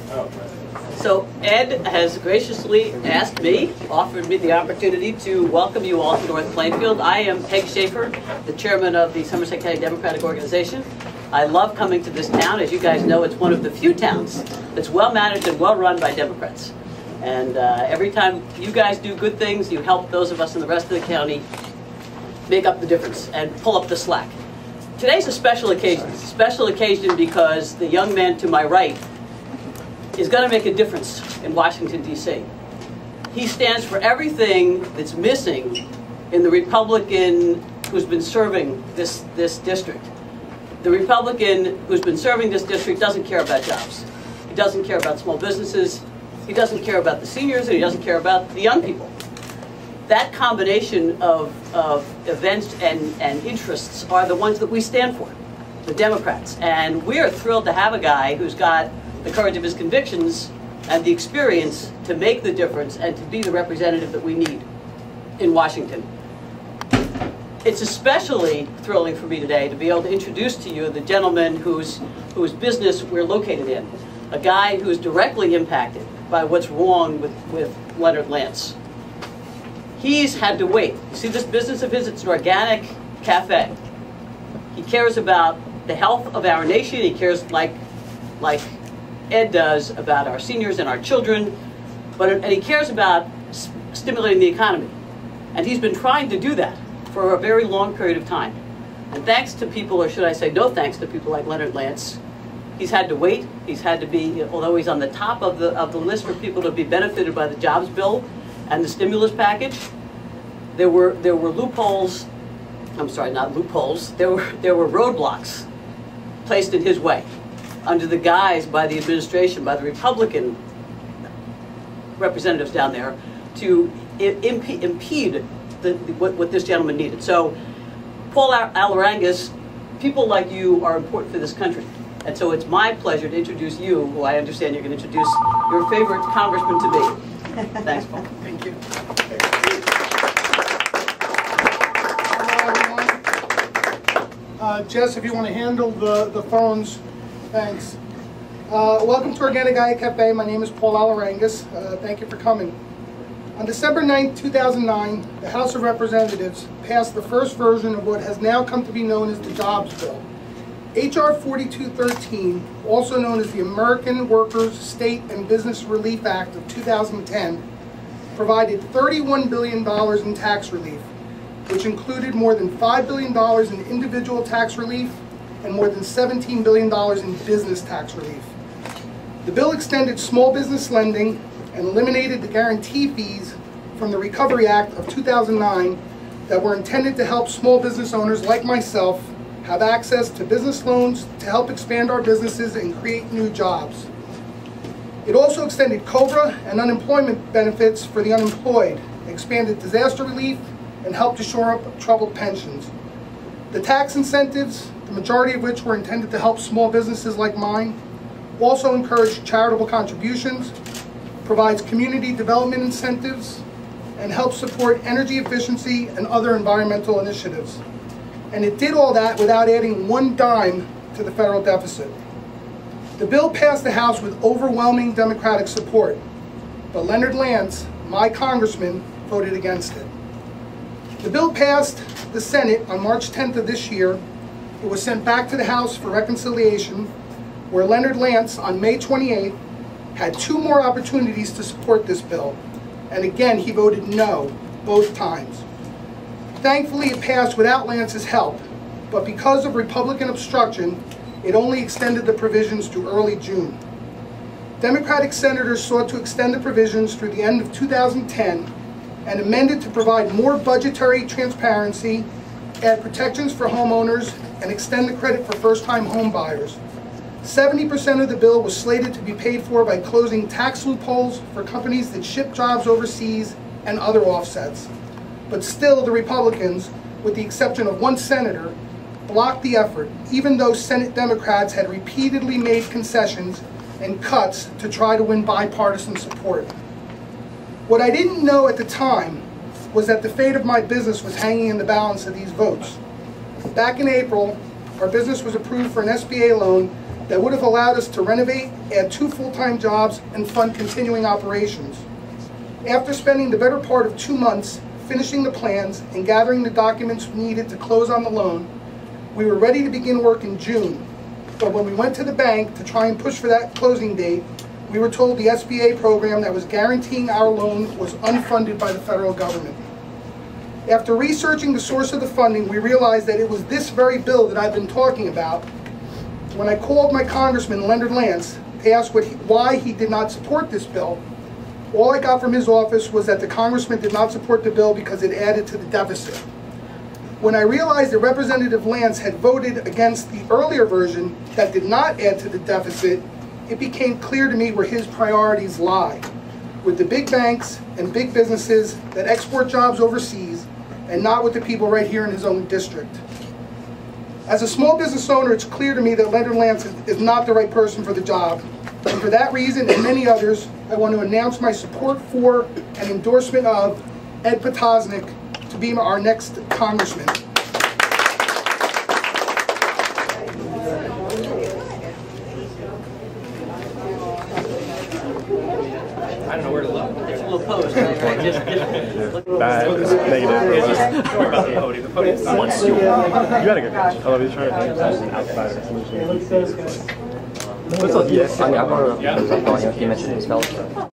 So Ed has graciously offered me the opportunity to welcome you all to North Plainfield. I am Peg Schaefer, the chairman of the Somerset County Democratic Organization. I love coming to this town. As you guys know, it's one of the few towns that's well managed and well run by Democrats. And every time you guys do good things, you help those of us in the rest of the county make up the difference and pull up the slack. Today's a special occasion. It's a special occasion because the young man to my right is going to make a difference in Washington, D.C. He stands for everything that's missing in the Republican who's been serving this district. The Republican who's been serving this district doesn't care about jobs. He doesn't care about small businesses. He doesn't care about the seniors, and he doesn't care about the young people. That combination of events and interests are the ones that we stand for, the Democrats. And we are thrilled to have a guy who's got the courage of his convictions and the experience to make the difference and to be the representative that we need in Washington. It's especially thrilling for me today to be able to introduce to you the gentleman whose business we're located in, a guy who's directly impacted by what's wrong with Leonard Lance. He's had to wait. You see this business of his, it's an organic cafe. He cares about the health of our nation. He cares like Ed does about our seniors and our children, and he cares about stimulating the economy. And he's been trying to do that for a very long period of time. And thanks to people, or should I say no thanks to people like Leonard Lance, he's had to wait. He's had to be, although he's on the top of the list for people to be benefited by the jobs bill and the stimulus package, there were loopholes. I'm sorry, not loopholes. There were roadblocks placed in his way under the guise by the administration, by the Republican representatives down there, to impede what this gentleman needed. So, Paul Alirangues, people like you are important for this country. And so it's my pleasure to introduce you, who I understand you're going to introduce your favorite congressman to me. Thanks, Paul. Thank you. Hello, everyone. Jess, if you want to handle the phones, thanks. Welcome to Organigaya Café. My name is Paul Alirangues. Thank you for coming. On December 9, 2009, the House of Representatives passed the first version of what has now come to be known as the Jobs Bill. H.R. 4213, also known as the American Workers, State, and Business Relief Act of 2010, provided $31 billion in tax relief, which included more than $5 billion in individual tax relief and more than $17 billion in business tax relief. The bill extended small business lending and eliminated the guarantee fees from the Recovery Act of 2009 that were intended to help small business owners like myself have access to business loans to help expand our businesses and create new jobs. It also extended COBRA and unemployment benefits for the unemployed, expanded disaster relief, and helped to shore up troubled pensions. The tax incentives, the majority of which were intended to help small businesses like mine, also encouraged charitable contributions, provides community development incentives, and helps support energy efficiency and other environmental initiatives. And it did all that without adding one dime to the federal deficit. The bill passed the House with overwhelming Democratic support, but Leonard Lance, my congressman, voted against it. The bill passed the Senate on March 10th of this year. It was sent back to the House for reconciliation, where Leonard Lance, on May 28th, had two more opportunities to support this bill, and again he voted no, both times. Thankfully, it passed without Lance's help, but because of Republican obstruction, it only extended the provisions to early June. Democratic senators sought to extend the provisions through the end of 2010 and amended to provide more budgetary transparency, add protections for homeowners, and extend the credit for first-time home buyers. 70% of the bill was slated to be paid for by closing tax loopholes for companies that ship jobs overseas and other offsets. But still, the Republicans, with the exception of one senator, blocked the effort, even though Senate Democrats had repeatedly made concessions and cuts to try to win bipartisan support. What I didn't know at the time was that the fate of my business was hanging in the balance of these votes. Back in April, our business was approved for an SBA loan that would have allowed us to renovate, add 2 full-time jobs, and fund continuing operations. After spending the better part of 2 months finishing the plans and gathering the documents needed to close on the loan, we were ready to begin work in June. But when we went to the bank to try and push for that closing date, we were told the SBA program that was guaranteeing our loan was unfunded by the federal government. After researching the source of the funding, we realized that it was this very bill that I've been talking about. When I called my congressman, Leonard Lance, to ask why he did not support this bill, all I got from his office was that the congressman did not support the bill because it added to the deficit. When I realized that Representative Lance had voted against the earlier version that did not add to the deficit, it became clear to me where his priorities lie, with the big banks and big businesses that export jobs overseas, and not with the people right here in his own district. As a small business owner, it's clear to me that Leonard Lance is not the right person for the job. And for that reason and many others, I want to announce my support for and endorsement of Ed Potosnak to be our next congressman. I don't know where to look. There's a little post, right? Just Bad. Negative. Don't worry about the podium. The podium's not. You had a good coach. I love you trying to outsider solution. Yes, I mean, I brought it up because I thought he mentioned his fellowship.